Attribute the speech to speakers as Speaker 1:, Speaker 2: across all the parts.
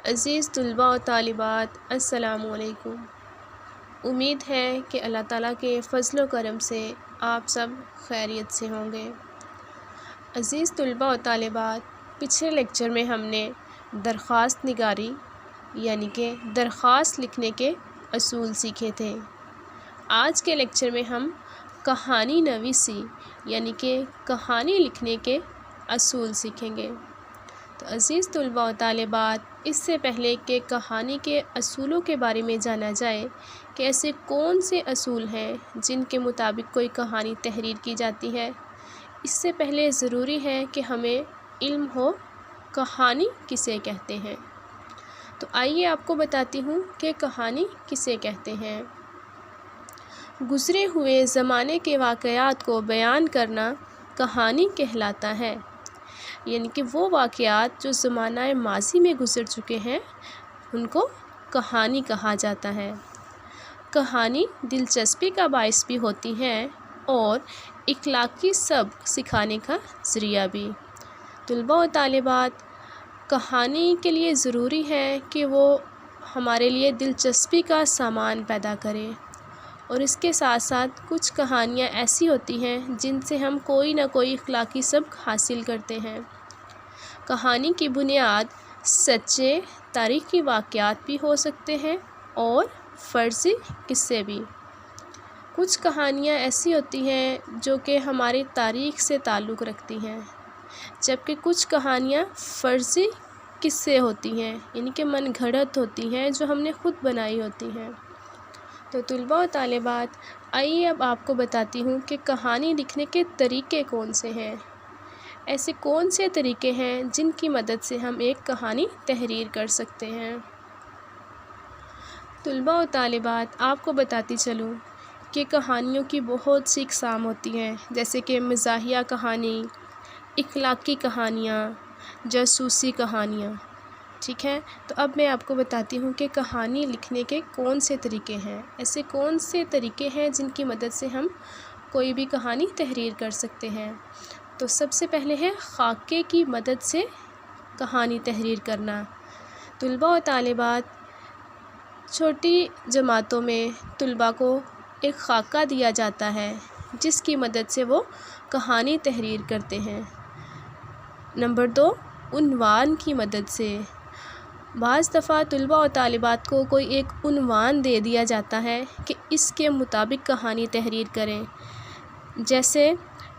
Speaker 1: عزیز طلباء و طالبات، السلام علیکم۔ امید ہے کہ اللہ تعالیٰ کے فضل و کرم سے آپ سب خیریت سے ہوں گے۔ عزیز طلباء و طالبات، پچھلے لیکچر میں ہم نے درخواست نگاری یعنی کہ درخواست لکھنے کے اصول سیکھے تھے۔ آج کے لیکچر میں ہم کہانی نویسی یعنی کہ کہانی لکھنے کے اصول سیکھیں گے۔ تو عزیز طلباء و طالبات، اس سے پہلے کہ کہانی کے اصولوں کے بارے میں جانا جائے کہ ایسے کون سے اصول ہیں جن کے مطابق کوئی کہانی تحریر کی جاتی ہے، اس سے پہلے ضروری ہے کہ ہمیں علم ہو کہانی کسے کہتے ہیں۔ تو آئیے آپ کو بتاتی ہوں کہ کہانی کسے کہتے ہیں۔ گزرے ہوئے زمانے کے واقعات کو بیان کرنا کہانی کہلاتا ہے، یعنی کہ وہ واقعات جو زمانہ ماضی میں گزر چکے ہیں ان کو کہانی کہا جاتا ہے۔ کہانی دلچسپی کا باعث بھی ہوتی ہے اور اخلاقی سبق سکھانے کا ذریعہ بھی۔ طلباء و طالبات، کہانی کے لیے ضروری ہے کہ وہ ہمارے لیے دلچسپی کا سامان پیدا کرے، اور اس کے ساتھ ساتھ کچھ کہانیاں ایسی ہوتی ہیں جن سے ہم کوئی نہ کوئی اخلاقی سبق حاصل کرتے ہیں۔ کہانی کی بنیاد سچے تاریخی واقعات بھی ہو سکتے ہیں اور فرضی قصے بھی۔ کچھ کہانیاں ایسی ہوتی ہیں جو کہ ہماری تاریخ سے تعلق رکھتی ہیں، جبکہ کچھ کہانیاں فرضی قصے ہوتی ہیں، یعنی کہ من گھڑت ہوتی ہیں جو ہم نے خود بنائی ہوتی ہیں۔ تو طلباء و طالبات، آئیے اب آپ کو بتاتی ہوں کہ کہانی لکھنے کے طریقے کون سے ہیں۔ ایسے کون سے طریقے ہیں جن کی مدد سے ہم ایک کہانی تحریر کر سکتے ہیں۔ طلباء و طالبات، آپ کو بتاتی چلوں کہ کہانیوں کی بہت سی اقسام ہوتی ہیں، جیسے کہ مزاحیہ کہانی، اخلاقی کہانیاں، جاسوسی کہانیاں، ٹھیک ہے۔ تو اب میں آپ کو بتاتی ہوں کہ کہانی لکھنے کے کون سے طریقے ہیں۔ ایسے کون سے طریقے ہیں جن کی مدد سے ہم کوئی بھی کہانی تحریر کر سکتے ہیں۔ تو سب سے پہلے ہے خاکے کی مدد سے کہانی تحریر کرنا۔ طلباء و طالبات، چھوٹی جماعتوں میں طلباء کو ایک خاکہ دیا جاتا ہے جس کی مدد سے وہ کہانی تحریر کرتے ہیں۔ نمبر 2، عنوان کی مدد سے۔ بعض دفعہ طلباء و طالبات کو کوئی ایک عنوان دے دیا جاتا ہے کہ اس کے مطابق کہانی تحریر کریں، جیسے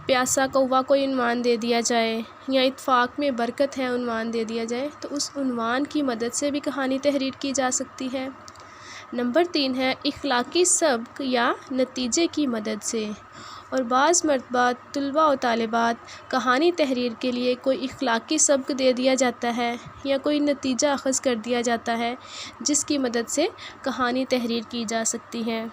Speaker 1: پیاسا کوا کوئی عنوان دے دیا جائے یا اتفاق میں برکت ہے عنوان دے دیا جائے، تو اس عنوان کی مدد سے بھی کہانی تحریر کی جا سکتی ہے۔ نمبر 3 ہے اخلاقی سبق یا نتیجے کی مدد سے، اور بعض مرتبہ طلباء و طالبات کہانی تحریر کے لیے کوئی اخلاقی سبق دے دیا جاتا ہے یا کوئی نتیجہ اخذ کر دیا جاتا ہے جس کی مدد سے کہانی تحریر کی جا سکتی ہے۔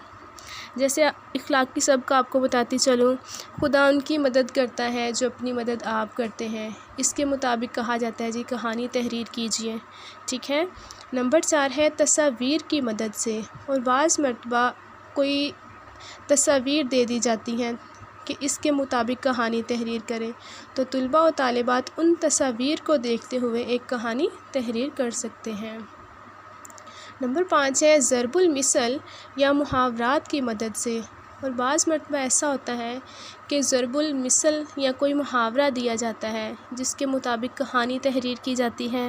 Speaker 1: جیسے اخلاقی سبق آپ کو بتاتی چلوں، خدا ان کی مدد کرتا ہے جو اپنی مدد آپ کرتے ہیں، اس کے مطابق کہا جاتا ہے جی کہانی تحریر کیجئے، ٹھیک ہے۔ نمبر 4 ہے تصاویر کی مدد سے، اور بعض مرتبہ کوئی تصاویر دے دی جاتی ہیں کہ اس کے مطابق کہانی تحریر کریں، تو طلباء و طالبات ان تصاویر کو دیکھتے ہوئے ایک کہانی تحریر کر سکتے ہیں۔ نمبر 5 ہے ضرب المثل یا محاورات کی مدد سے، اور بعض مرتبہ ایسا ہوتا ہے کہ ضرب المثل یا کوئی محاورہ دیا جاتا ہے جس کے مطابق کہانی تحریر کی جاتی ہے۔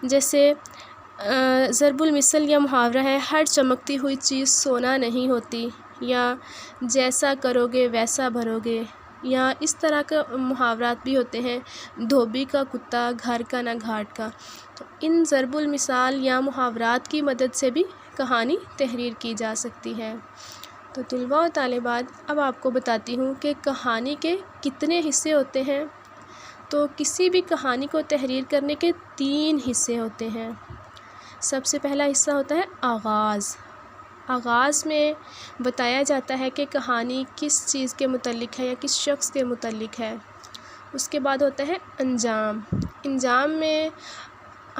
Speaker 1: جیسے ضرب المثل یا محاورہ ہے، ہر چمکتی ہوئی چیز سونا نہیں ہوتی، یا جیسا کرو گے ویسا بھرو گے، یا اس طرح کے محاورات بھی ہوتے ہیں، دھوبی کا کتا گھر کا نہ گھاٹ کا۔ تو ان ضرب المثال یا محاورات کی مدد سے بھی کہانی تحریر کی جا سکتی ہے۔ تو طلباء و طالبات، اب آپ کو بتاتی ہوں کہ کہانی کے کتنے حصے ہوتے ہیں۔ تو کسی بھی کہانی کو تحریر کرنے کے 3 حصے ہوتے ہیں۔ سب سے پہلا حصہ ہوتا ہے آغاز۔ آغاز میں بتایا جاتا ہے کہ کہانی کس چیز کے متعلق ہے یا کس شخص کے متعلق ہے۔ اس کے بعد ہوتا ہے انجام۔ انجام میں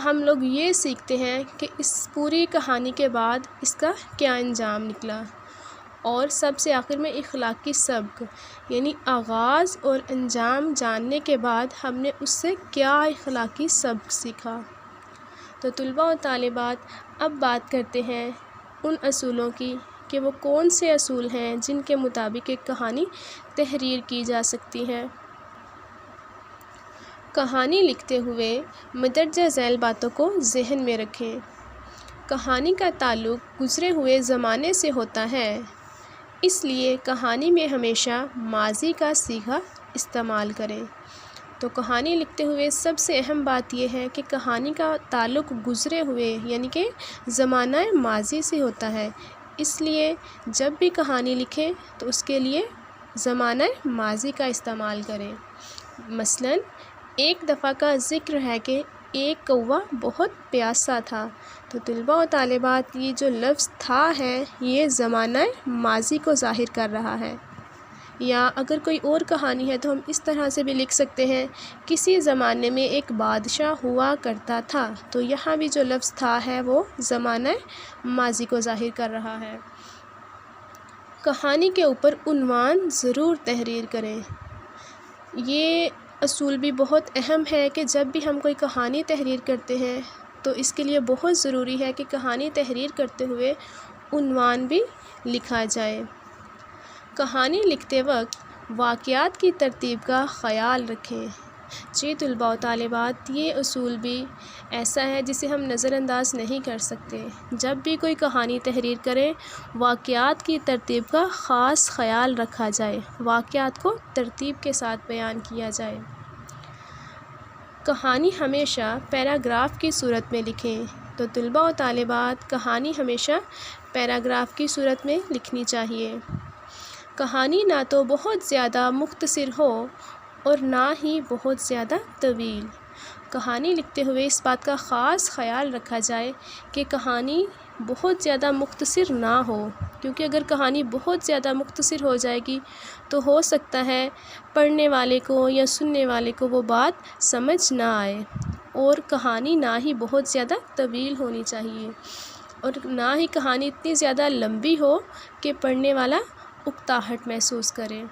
Speaker 1: ہم لوگ یہ سیکھتے ہیں کہ اس پوری کہانی کے بعد اس کا کیا انجام نکلا، اور سب سے آخر میں اخلاقی سبق، یعنی آغاز اور انجام جاننے کے بعد ہم نے اس سے کیا اخلاقی سبق سیکھا۔ تو طلباء و طالبات اب بات کرتے ہیں ان اصولوں کی کہ وہ کون سے اصول ہیں جن کے مطابق ایک کہانی تحریر کی جا سکتی ہے۔ کہانی لکھتے ہوئے مندرجہ ذیل باتوں کو ذہن میں رکھیں۔ کہانی کا تعلق گزرے ہوئے زمانے سے ہوتا ہے، اس لیے کہانی میں ہمیشہ ماضی کا صیغہ استعمال کریں۔ تو کہانی لکھتے ہوئے سب سے اہم بات یہ ہے کہ کہانی کا تعلق گزرے ہوئے یعنی کہ زمانہ ماضی سے ہوتا ہے، اس لیے جب بھی کہانی لکھیں تو اس کے لیے زمانہ ماضی کا استعمال کریں۔ مثلاً ایک دفعہ کا ذکر ہے کہ ایک کوا بہت پیاسا تھا، تو طلباء و طالبات یہ جو لفظ تھا ہے یہ زمانہ ماضی کو ظاہر کر رہا ہے۔ یا اگر کوئی اور کہانی ہے تو ہم اس طرح سے بھی لکھ سکتے ہیں، کسی زمانے میں ایک بادشاہ ہوا کرتا تھا، تو یہاں بھی جو لفظ تھا ہے وہ زمانہ ماضی کو ظاہر کر رہا ہے۔ کہانی کے اوپر عنوان ضرور تحریر کریں۔ یہ اصول بھی بہت اہم ہے کہ جب بھی ہم کوئی کہانی تحریر کرتے ہیں تو اس کے لیے بہت ضروری ہے کہ کہانی تحریر کرتے ہوئے عنوان بھی لکھا جائے۔ کہانی لکھتے وقت واقعات کی ترتیب کا خیال رکھیں۔ جی طلباء و طالبات، یہ اصول بھی ایسا ہے جسے ہم نظر انداز نہیں کر سکتے۔ جب بھی کوئی کہانی تحریر کریں واقعات کی ترتیب کا خاص خیال رکھا جائے، واقعات کو ترتیب کے ساتھ بیان کیا جائے۔ کہانی ہمیشہ پیراگراف کی صورت میں لکھیں۔ تو طلباء و طالبات کہانی ہمیشہ پیراگراف کی صورت میں لکھنی چاہیے۔ کہانی نہ تو بہت زیادہ مختصر ہو اور نہ ہی بہت زیادہ طویل۔ کہانی لکھتے ہوئے اس بات کا خاص خیال رکھا جائے کہ کہانی بہت زیادہ مختصر نہ ہو، کیونکہ اگر کہانی بہت زیادہ مختصر ہو جائے گی تو ہو سکتا ہے پڑھنے والے کو یا سننے والے کو وہ بات سمجھ نہ آئے۔ اور کہانی نہ ہی بہت زیادہ طویل ہونی چاہیے اور نہ ہی کہانی اتنی زیادہ لمبی ہو کہ پڑھنے والا اکتاہٹ محسوس کرے۔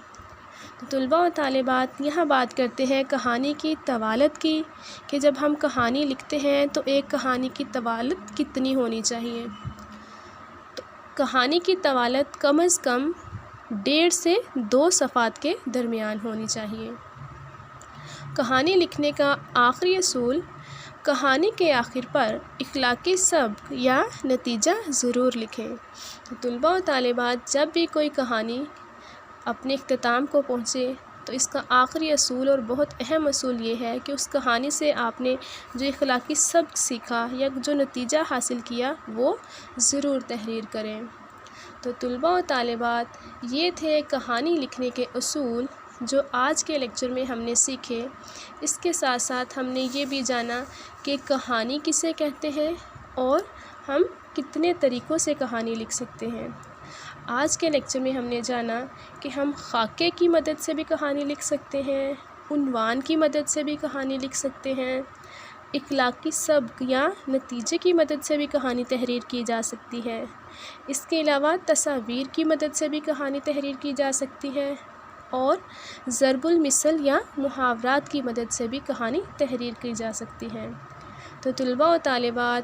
Speaker 1: تو طلباء و طالبات یہاں بات کرتے ہیں کہانی کی طوالت کی کہ جب ہم کہانی لکھتے ہیں تو ایک کہانی کی طوالت کتنی ہونی چاہیے۔ تو کہانی کی طوالت کم از کم 1.5 سے 2 صفحات کے درمیان ہونی چاہیے۔ کہانی لکھنے کا آخری اصول، کہانی کے آخر پر اخلاقی سبق یا نتیجہ ضرور لکھیں۔ طلباء و طالبات جب بھی کوئی کہانی اپنے اختتام کو پہنچے تو اس کا آخری اصول اور بہت اہم اصول یہ ہے کہ اس کہانی سے آپ نے جو اخلاقی سبق سیکھا یا جو نتیجہ حاصل کیا وہ ضرور تحریر کریں۔ تو طلباء و طالبات یہ تھے کہانی لکھنے کے اصول جو آج کے لیکچر میں ہم نے سیکھے۔ اس کے ساتھ ساتھ ہم نے یہ بھی جانا کہ کہانی کسے کہتے ہیں اور ہم کتنے طریقوں سے کہانی لکھ سکتے ہیں۔ آج کے لیکچر میں ہم نے جانا کہ ہم خاکے کی مدد سے بھی کہانی لکھ سکتے ہیں، عنوان کی مدد سے بھی کہانی لکھ سکتے ہیں، اخلاقی سبق یا نتیجے کی مدد سے بھی کہانی تحریر کی جا سکتی ہے۔ اس کے علاوہ تصاویر کی مدد سے بھی کہانی تحریر کی جا سکتی ہے اور ضرب المثل یا محاورات کی مدد سے بھی کہانی تحریر کی جا سکتی ہے۔ تو طلباء و طالبات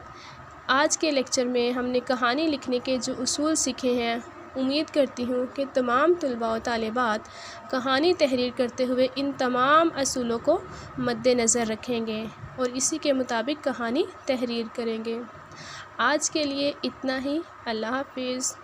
Speaker 1: آج کے لیکچر میں ہم نے کہانی لکھنے کے جو اصول سیکھے ہیں، امید کرتی ہوں کہ تمام طلباء و طالبات کہانی تحریر کرتے ہوئے ان تمام اصولوں کو مد نظر رکھیں گے اور اسی کے مطابق کہانی تحریر کریں گے۔ آج کے لیے اتنا ہی۔ اللہ حافظ۔